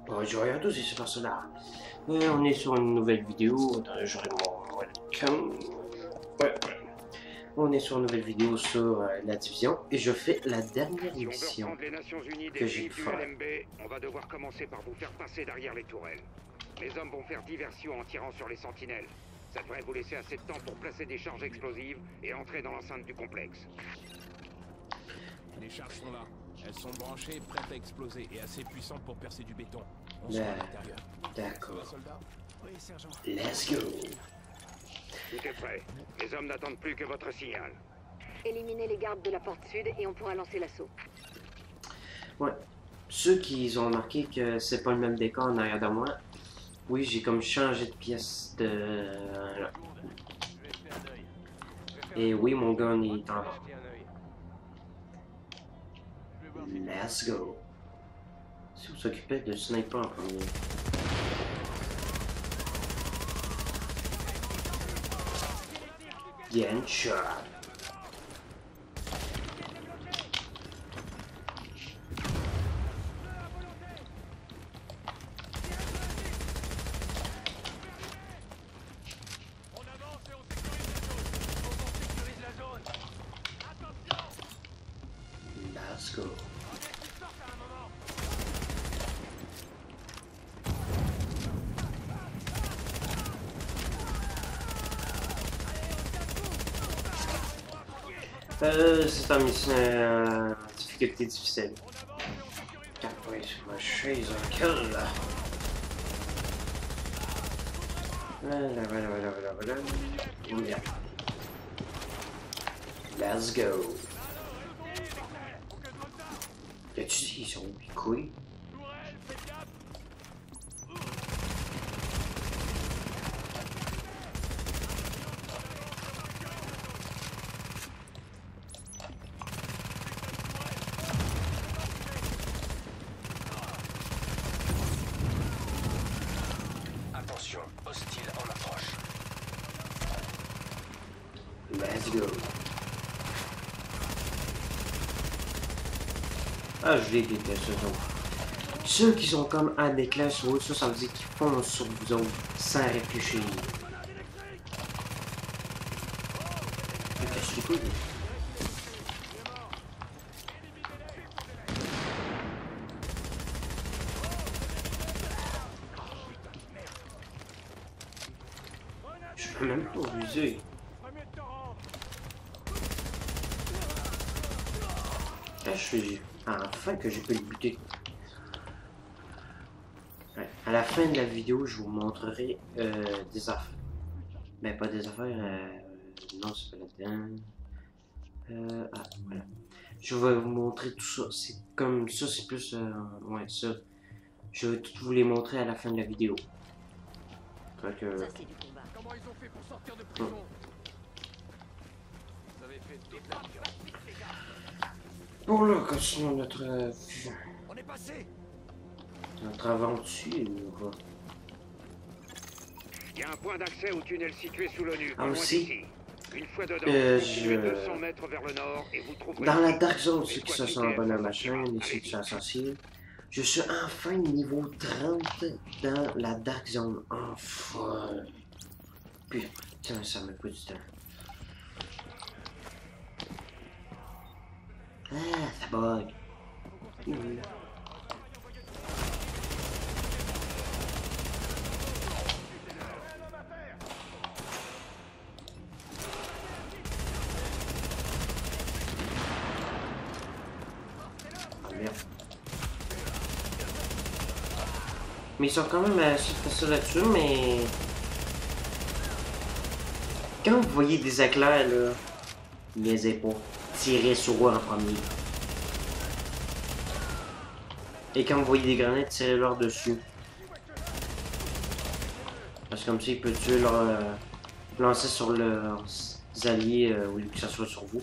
Bonjour à tous, c'est Persona. On est sur une nouvelle vidéo. Attendez, j'aurai mon webcam. Ouais. On est sur une nouvelle vidéo sur la division et je fais la dernière mission que j'ai pu faire. On va devoir commencer par vous faire passer derrière les tourelles. Les hommes vont faire diversion en tirant sur les sentinelles. Ça devrait vous laisser assez de temps pour placer des charges explosives et entrer dans l'enceinte du complexe. Les charges sont là. Elles sont branchées, prêtes à exploser et assez puissantes pour percer du béton. On sera à l'intérieur. D'accord. Oui, sergent. Let's go. Tout est prêt. Les hommes n'attendent plus que votre signal. Éliminez les gardes de la porte sud et on pourra lancer l'assaut. Ouais. Ceux qui ont remarqué que c'est pas le même décor en arrière de moi, oui, j'ai comme changé de pièce de... Et oui, mon gun est en bas. Let's go. Si vous s'occupez de sniper en premier. Bien shot. Let's go. C'est un mission difficulté difficile. Oui, sur ma chaise, quelle là. Voilà. Bien. Let's go. Y'a-tu dit qu'ils sont où, couilles? Attention, hostile en approche. Let's go. Ah, je les déteste, eux autres. Ceux qui sont comme à l'éclat sur eux, ça veut dire qu'ils foncent sur vous autres sans réfléchir. Qu'est-ce que c'est? Je peux même pas viser. Là, je suis... Enfin que j'ai pu le buter. Ouais. À la fin de la vidéo, je vous montrerai des affaires. Mais pas des affaires... non, c'est pas là-dedans. Voilà. Je vais vous montrer tout ça. C'est comme ça, c'est plus... ouais, ça. Je vais tout vous les montrer à la fin de la vidéo. Fait que... Ça, c'est du combat. Comment ils ont fait pour sortir de prison? Vous avez fait toute la différence. Bon là, continuons notre... On est passé. notre aventure. Il y a un point d'accès au tunnel situé sous l'ONU. Ah, aussi. Une fois dedans, je... 200 mètres vers le nord et vous trouverez... Dans la Dark Zone, ceux qui se sont abonnés à ma chaîne et ceux qui sont associés, je suis enfin niveau 30 dans la Dark Zone. Enfin. Putain, ça me coûte du temps. Ah, ça bug. Ah merde. Mais ils sont quand même assez faciles là-dessus, mais... Quand vous voyez des éclairs, là, niaisez pas. Tirez sur eux en premier. Et quand vous voyez des grenades, tirez-leur dessus. Parce que comme ça, ils peuvent tuer leur... lancer sur leurs alliés au lieu que ça soit sur vous.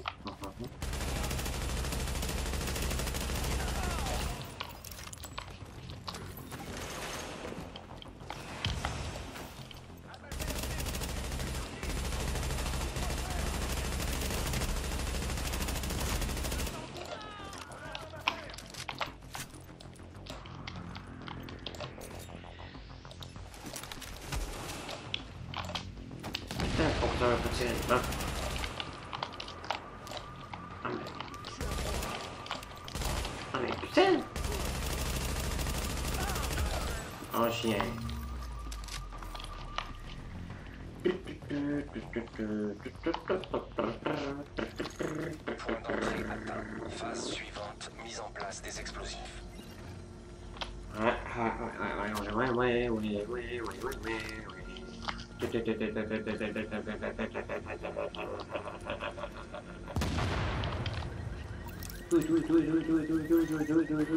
c'est... Ah. Ah mais putain! Oh chien. Point d'entrée atteint. Phase suivante, mise en place des explosifs.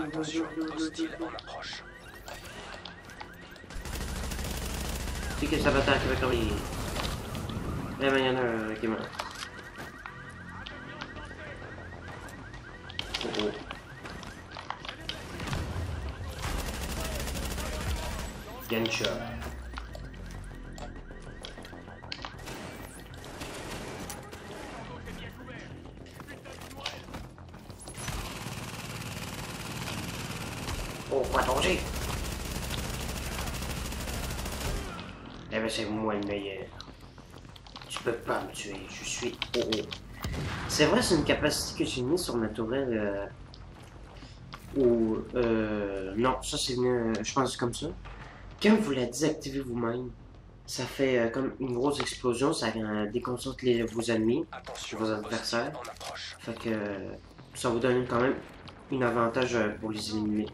Attention, hostile en approche. C'est que ça va t'attaquer avec lui. Eh ben, il y en a un qui est mort. Oh oh. Gunshot. Oh, quoi danger? Eh ben, c'est moi le meilleur. Tu peux pas me tuer, je suis oh oh. C'est vrai, c'est une capacité que j'ai mise sur ma tourelle. Non, ça c'est venu, je pense comme ça. Quand vous la désactivez vous-même, ça fait comme une grosse explosion, ça déconcentre vos ennemis, Attention, vos adversaires. hostile en approche. Fait que ça vous donne quand même un avantage pour les éliminer.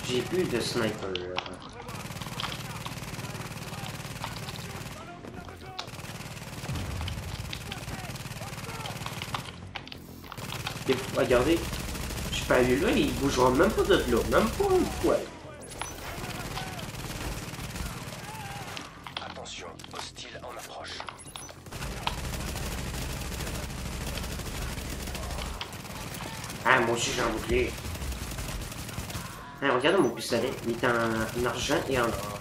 J'ai plus de sniper. Et regardez, je peux aller là, il bougera même pas de là, même pas une fois. Attention, hostile en approche. Ah, moi aussi j'ai un bouclier. Ah, regarde mon pistolet, il est en argent et en or.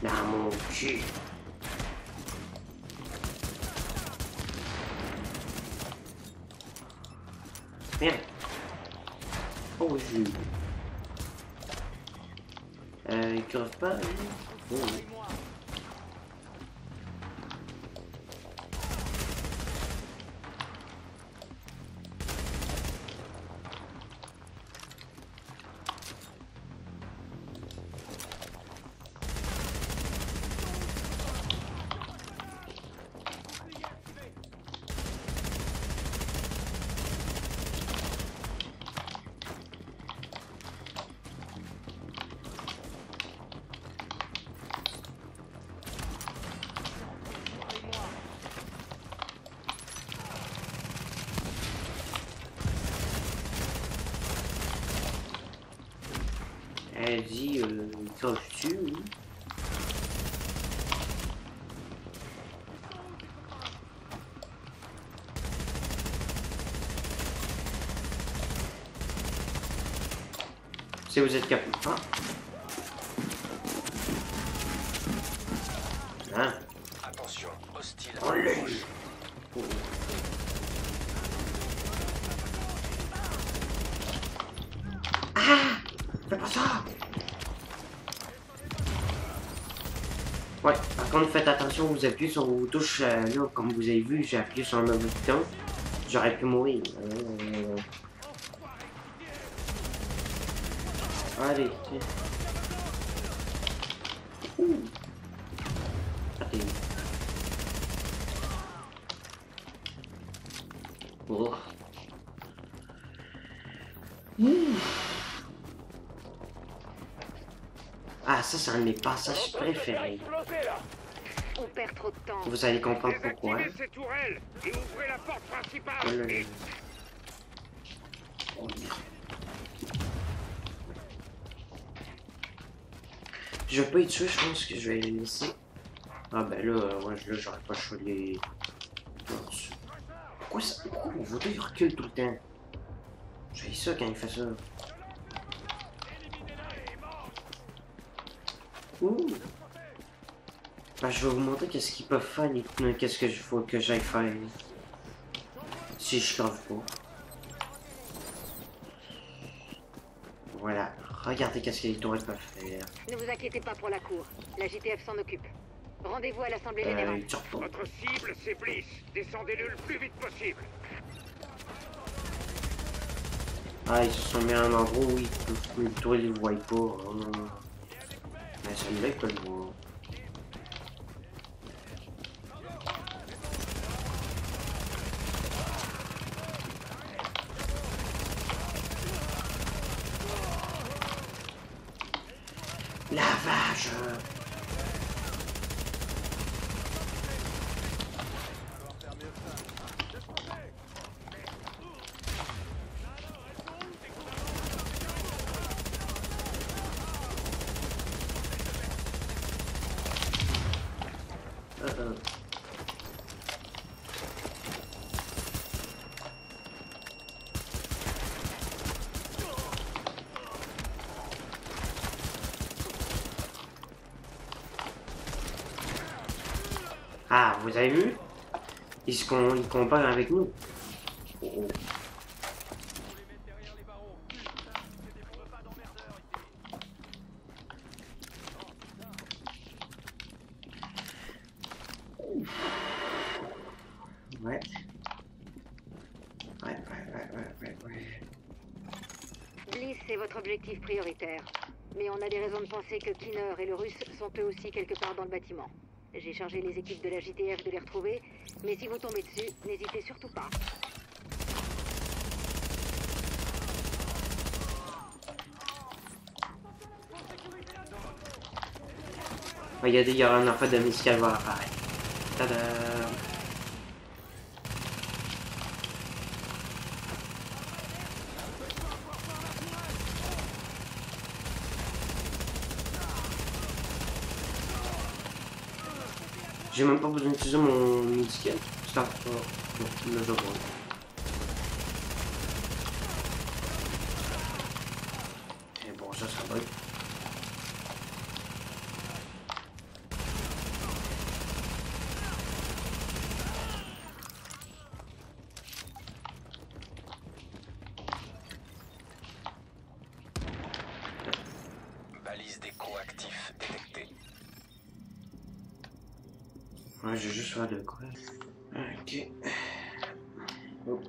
Dans mon cul. Merde. Oh, j'ai... il creve pas, lui. Oh. Elle dit, croches-tu, oui? Si vous êtes capable. Ah. Hein? Attention, hostile On en l'a approche. eu. Oh. Ah! Fais pas ça! Ouais, par contre, faites attention, vous appuyez sur vos touches, là, comme vous avez vu, j'ai appuyé sur un mauvais bouton. J'aurais pu mourir. Allez, tiens. Ouh! Ah, t'es... Oh. Ah, ça, c'est un de mes passages préférés. On perd trop de temps. Vous allez comprendre pourquoi. Désactivez ces tourelles et ouvrez la porte principale. Vite. Je vais pas y tuer, je pense que je vais les laisser. Ah ben là, ouais, là j'aurais pas le choix de les... Pourquoi ça... Pourquoi mon vaudou il recule tout le temps? J'ai ça quand il fait ça. Ouh! Ben, je vais vous montrer qu'est-ce qu'ils peuvent faire, les pneus, qu'est-ce que faut que j'aille faire. Si je crave pas. Voilà. Regardez qu'est-ce que les tourelles peuvent faire. Ne vous inquiétez pas pour la cour. La JTF s'en occupe. Rendez-vous à l'Assemblée Générale. Votre cible, c'est Bliss. Descendez-le le plus vite possible. Ah, ils se sont mis à un endroit où les tourelles ne voient pas. Oh. Mais celui-là, il peut le voir. Lavage. Ah, vous avez vu? Ils comparent avec nous. Oh. Ouais. Ouais. Bliss, c'est votre objectif prioritaire. Mais on a des raisons de penser que Kinner et le Russe sont eux aussi quelque part dans le bâtiment. J'ai chargé les équipes de la JTF de les retrouver, mais si vous tombez dessus, n'hésitez surtout pas. Regardez, il y aura un enfant de Miss qui va apparaître. Tada! J'ai même pas besoin d'utiliser mon médical. Stop. Bon, là, je vois. Et bon, ça va. Balise d'écho actif détectée. Ouais, j'ai juste fait de quoi. Ok. Oh.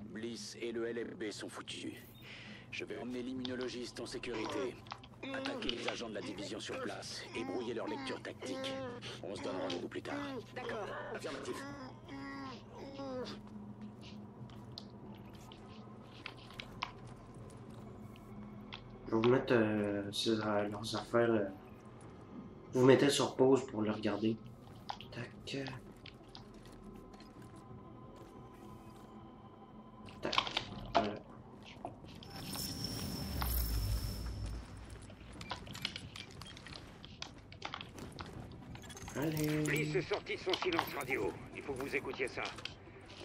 Bliss et le LFB sont foutus. Je vais emmener l'immunologiste en sécurité. Attaquer les agents de la division sur place et brouiller leur lecture tactique. On se donne rendez-vous plus tard. D'accord. Affirmatif. Je vais vous mettre leurs affaires. Vous mettez sur pause pour le regarder. Tac. Tac. Voilà. Allez. Bliss est sorti de son silence radio. Il faut que vous écoutiez ça.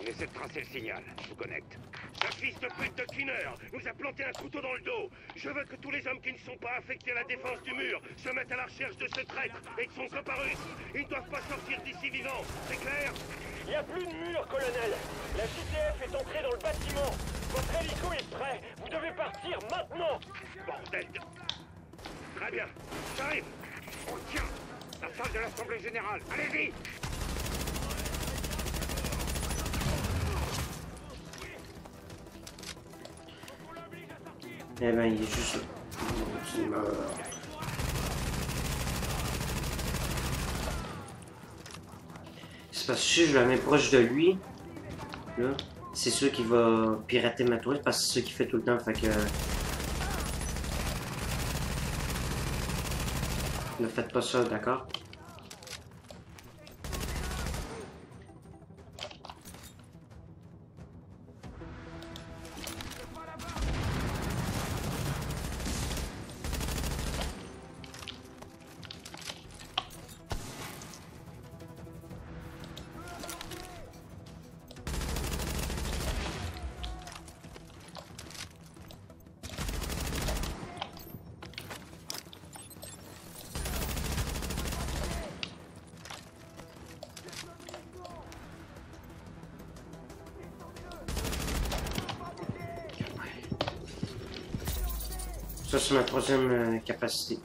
On essaie de tracer le signal. Je vous connecte. Un fils de pute de Kinner nous a planté un couteau dans le dos. Je veux que tous les hommes qui ne sont pas affectés à la défense du mur se mettent à la recherche de ce traître et de son copain russe. Ils ne doivent pas sortir d'ici vivants, c'est clair? Il n'y a plus de mur, colonel. La JTF est entrée dans le bâtiment. Votre hélico est prêt. Vous devez partir maintenant. Bordel de... Très bien. J'arrive. On tient. La salle de l'Assemblée Générale. Allez-y. Eh ben, il est juste là. Il meurt. C'est parce que si je la mets proche de lui, là, c'est sûr qu'il va pirater ma tourelle parce que c'est ce qu'il fait tout le temps, fait que... Ne faites pas ça, d'accord? Ça, c'est ma troisième capacité.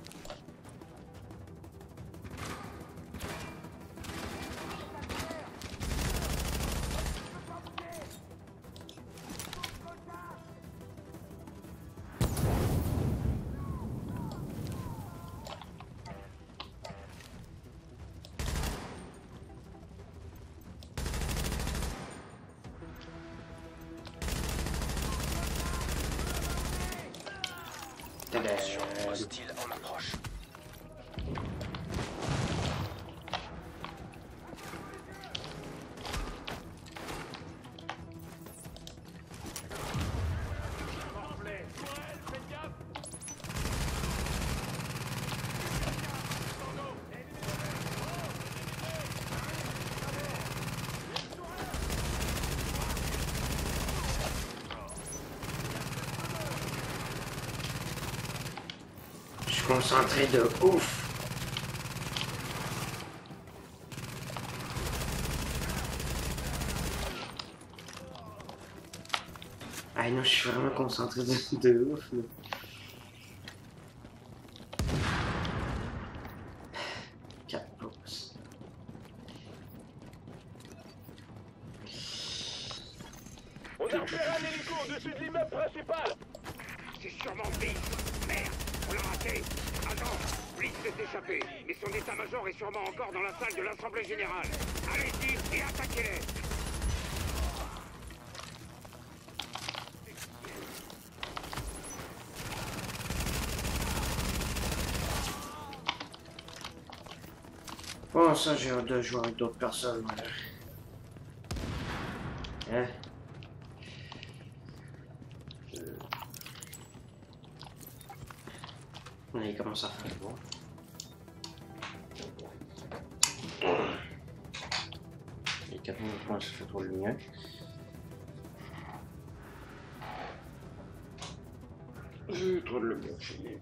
Attention, hostile en approche. Je suis concentré de ouf. Ah non, je suis vraiment concentré de ouf. Là. Quatre pauses. On a repéré un hélico au-dessus de l'immeuble principal. C'est sûrement Bliss. Merde, on l'a raté. Attends, Bliss s'est échappé, mais son état-major est sûrement encore dans la salle de l'Assemblée Générale. Allez-y et attaquez-les. Bon, ça, j'ai hâte de jouer avec d'autres personnes. Hein? Il commence à faire bon. Les 4000 points, ça fait trop de lumière. J'ai trop de lumière chez lui.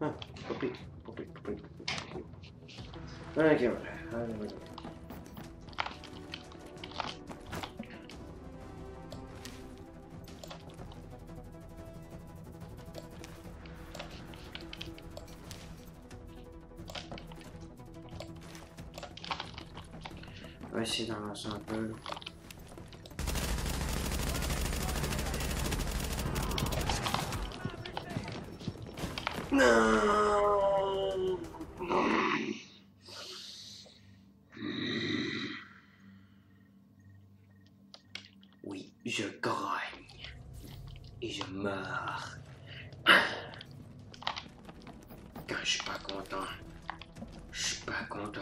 Ah, popé. Ok, voilà. Allez, voilà. On va essayer d'avancer un peu. Non. Oui, je gagne. Et je meurs. Quand je suis pas content. Je suis pas content.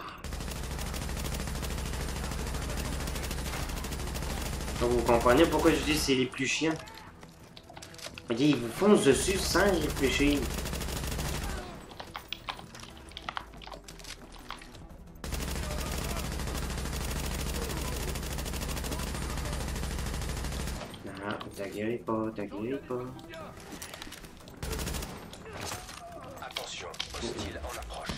Donc vous comprenez pourquoi je dis c'est les plus chiants. Voyez, ils vous foncent dessus sans y réfléchir. Non, t'aguerris pas. Attention, hostile en approche.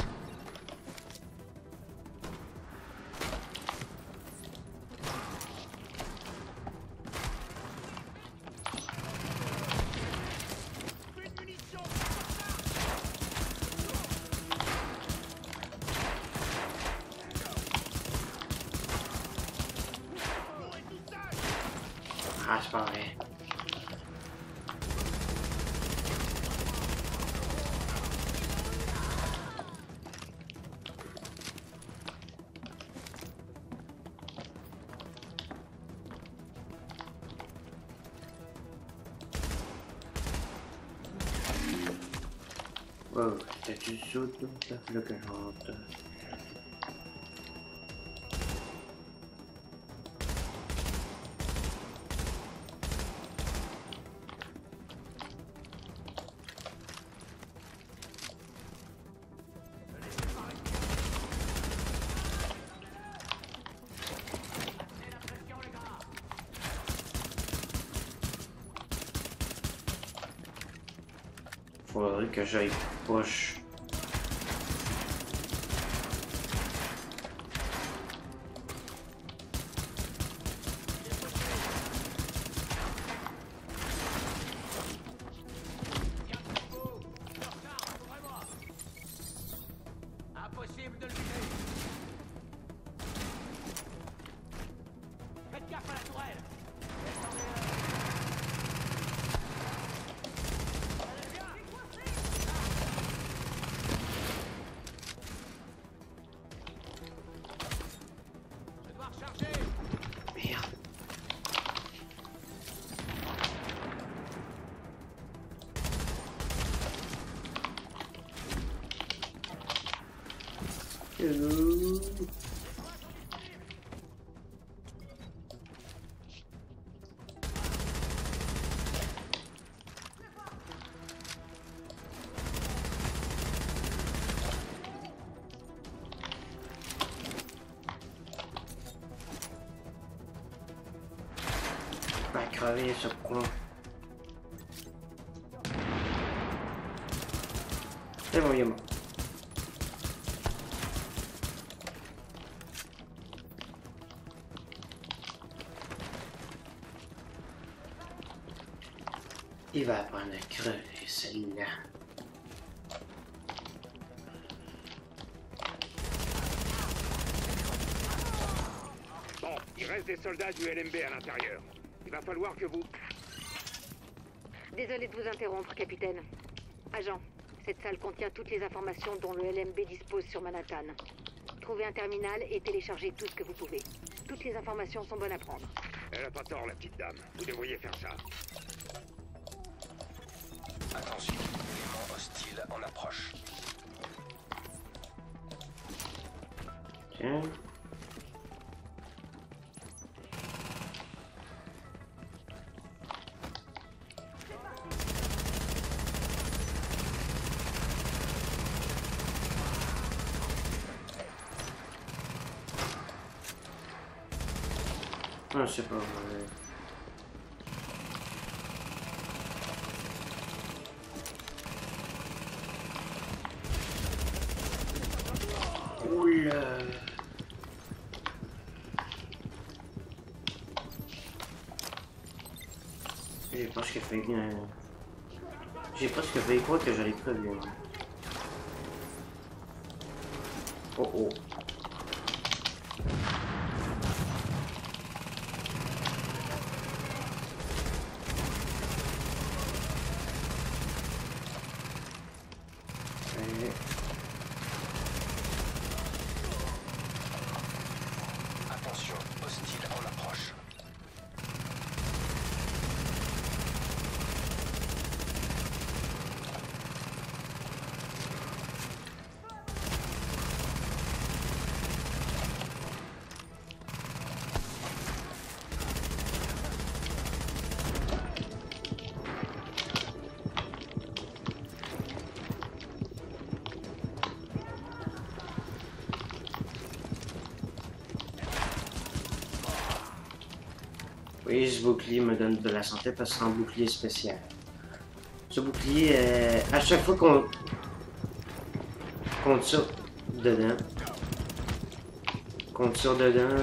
Ah, c'est pas vrai. Ouais, t'as du saut, le 40. Faudrait que j'aille push. Impossible de le viser. Faites gaffe à la tourelle. Merde. Hello. Pas crever ce con. C'est bon, il est mort. Il va apprendre à crever, celle-là. Bon, il reste des soldats du LMB à l'intérieur. Il va falloir que vous... Désolé de vous interrompre, capitaine. Agent, cette salle contient toutes les informations dont le LMB dispose sur Manhattan. Trouvez un terminal et téléchargez tout ce que vous pouvez. Toutes les informations sont bonnes à prendre. Elle a pas tort, la petite dame. Vous devriez faire ça. Attention, élément hostile en approche. Tiens. Ah, c'est pas vrai. Oula. J'ai presque fait j'ai presque fait quoi que j'allais prévu. Oh oh. Attention, hostile en approche. Oui, ce bouclier me donne de la santé parce que c'est un bouclier spécial. Ce bouclier, à chaque fois qu'on tire dedans,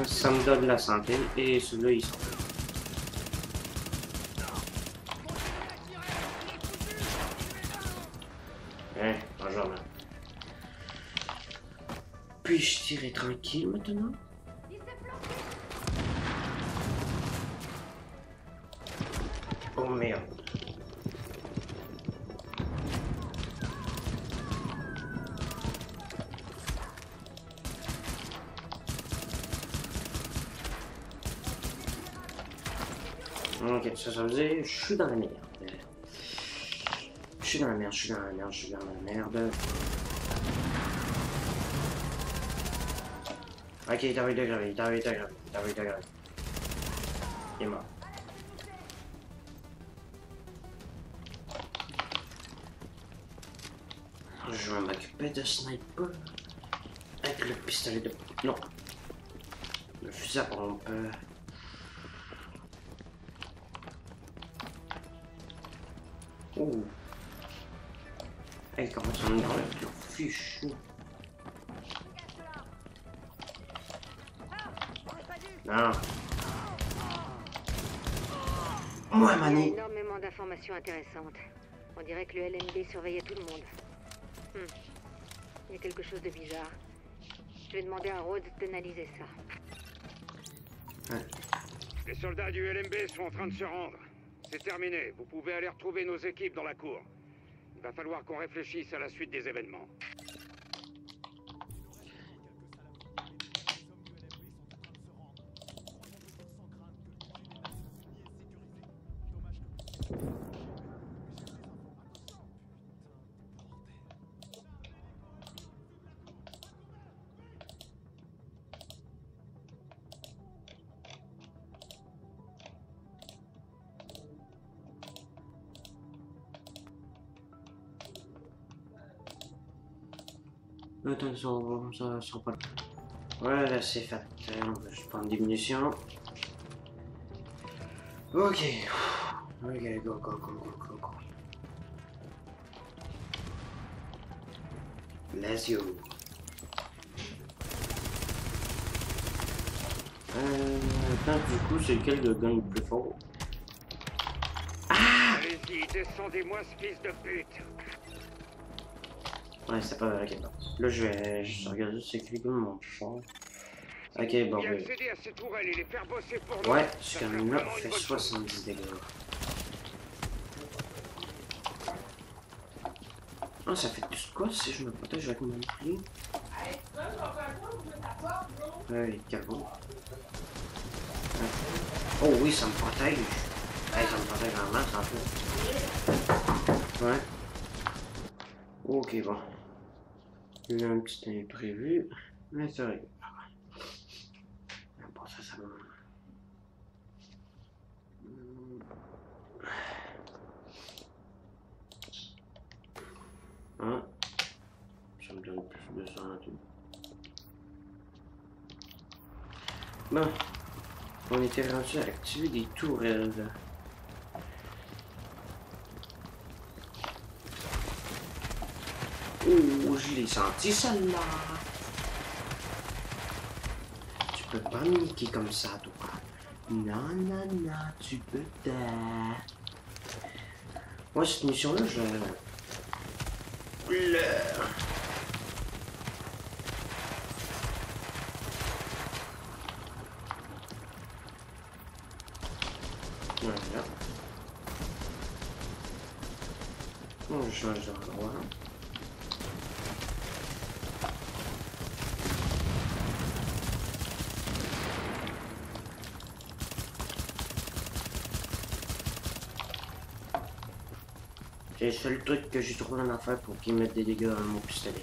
ça me donne de la santé et celui-là, il sort. Hein, bonjour, là. Puis-je tirer tranquille maintenant? Oh merde. Ok, ça veut dire je suis dans la merde. Je suis dans la merde, je suis dans la merde, je suis dans la merde. Ok, t'as envie de graver, t'as envie de graver, t'as envie de graver. Il est mort. Je vais m'occuper de sniper. Avec le pistolet de... Non. Le fusil à pompe. Oh. Hey, comment ça me dans le fichu. Non. Moi, Il y a Mané. énormément d'informations intéressantes. On dirait que le LMB surveillait tout le monde. Il y a quelque chose de bizarre. Je vais demander à Rhodes d'analyser ça. Ouais. Les soldats du LMB sont en train de se rendre. C'est terminé. Vous pouvez aller retrouver nos équipes dans la cour. Il va falloir qu'on réfléchisse à la suite des événements. Attends, ça sera pas... Voilà, c'est fait. Je prends des munitions. Ok. Ok, go, go, go, go, go, go. Let's go. Attends, du coup, c'est lequel de gun le plus fort? Allez-y, descendez-moi ce fils de pute. Ouais, c'est pas vrai, ok, bon. Là, je regarde c'est qui le mon plus fort. Ok, bon, Et oui. accéder à ces tourelles et les faire bosser pour nous. Ouais, Ça ce fait là vraiment une fait bonne chose. 70 dégâts. Ah, ça fait tout quoi si je me protège avec mon bouclier? Ouais, les cagots. Ouais. Oh oui, ça me protège. Hey, ça me protège en masse en plus. Ouais. Ok, bon. Il y a un petit imprévu. Mais c'est vrai. Bon, ça me... Hein? Ça me donne plus de santé. Bon. On était rendu à activer des tourelles. Oh, je l'ai senti celle-là. Tu peux pas me niquer comme ça, toi. Non, non, non, tu peux pas. Moi, cette mission-là, je... Voilà. On change d'endroit. C'est le seul truc que j'ai trouvé en affaire pour qu'ils mettent des dégâts dans mon pistolet.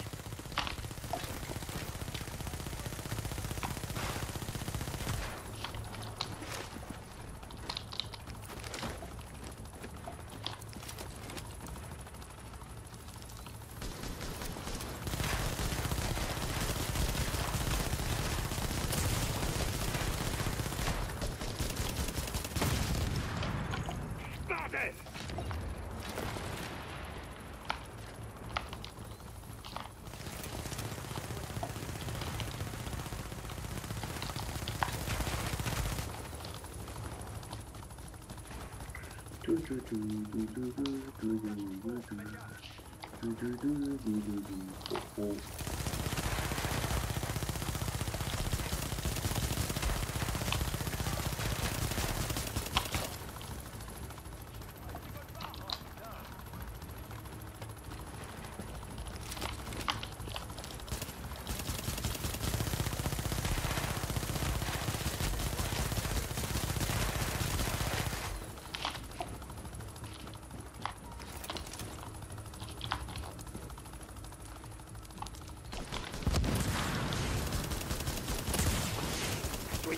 Bordel!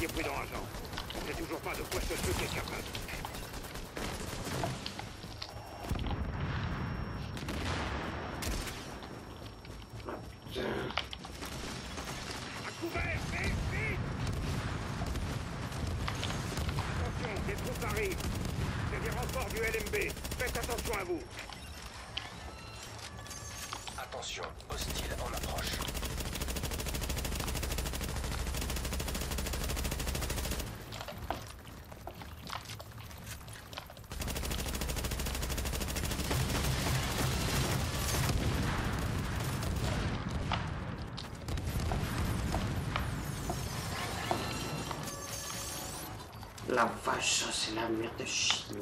Soyez prudent, agent. On sait toujours pas de quoi ce truc est capable. À couvert, vite, vite! Attention, des troupes arrivent. C'est des renforts du LMB. Faites attention à vous. Attention, hostile en approche. La vache, ça c'est la merde de chien.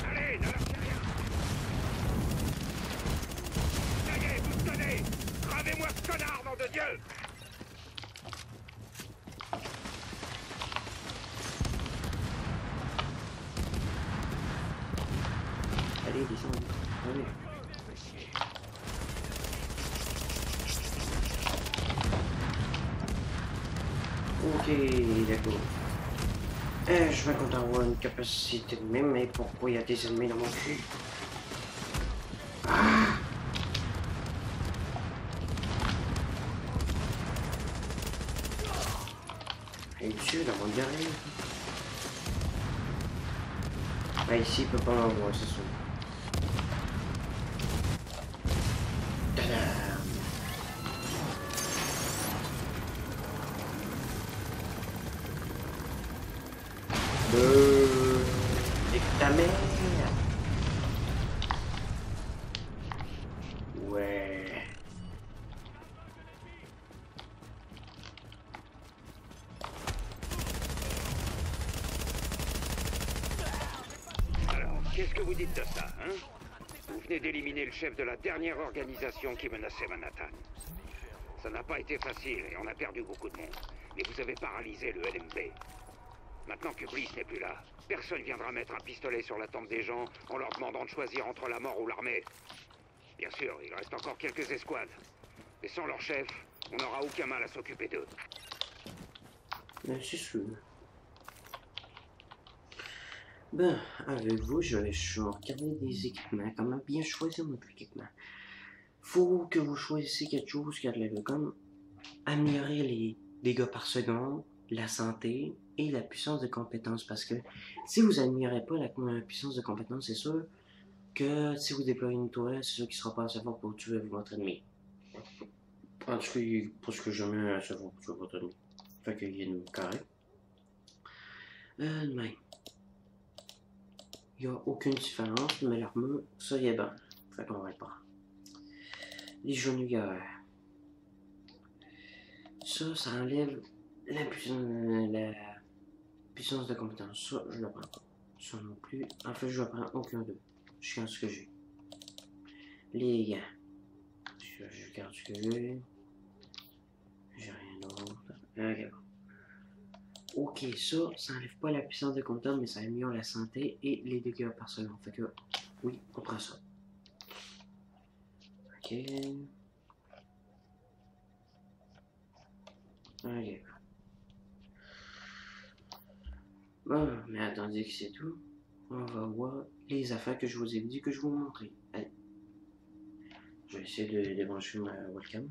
Allez, ne lâchez rien. Ça y est, vous tenez. Gravez-moi ce connard, nom de Dieu. Allez, descends. Allez. Ok, d'accord. Je vais compter avoir une capacité de même, mais pourquoi il y a des ennemis dans mon cul? Ah! Et dessus, dans mon dernier. Ah, ici, il peut pas m'avoir, c'est sûr. Tadam! Et ta mère! Ouais. Alors, qu'est-ce que vous dites de ça, hein? Vous venez d'éliminer le chef de la dernière organisation qui menaçait Manhattan. Ça n'a pas été facile et on a perdu beaucoup de monde. Mais vous avez paralysé le LMB. Maintenant que Bliss n'est plus là, personne viendra mettre un pistolet sur la tempe des gens en leur demandant de choisir entre la mort ou l'armée. Bien sûr, il reste encore quelques escouades. Mais sans leur chef, on n'aura aucun mal à s'occuper d'eux. C'est sûr. Ben, avec vous, je vais regarder des équipements. Comment bien choisir notre équipement? Faut que vous choisissez quelque chose qui a de l'air comme améliorer les dégâts par seconde, la santé et la puissance de compétence. Parce que si vous n'améliorez pas la puissance de compétence, c'est sûr que si vous déployez une tourelle, c'est sûr qu'il ne sera pas assez fort pour tuer votre ennemi. En tout cas, pour ce que je mets assez fort pour tuer votre ennemi. Fait qu'il y a une correct. Mais il n'y a aucune différence, mais l'armure, ça y est bon. Fait qu'on va le prendre. Les genouillères. Ça enlève la puissance de compétence. Ça, je le prends pas. Ça non plus. En fait, je ne prends aucun d'eux. Je garde ce que j'ai. Les gants. Je garde ce que j'ai. J'ai rien d'autre. Ok, ça enlève pas la puissance de compétence, mais ça améliore la santé et les dégâts par seconde. Fait que, oui, on prend ça. Ok. Ok. Bon, mais attendez que c'est tout. On va voir les affaires que je vous ai dit que je vous montrer. Allez. Je vais essayer de débrancher ma webcam.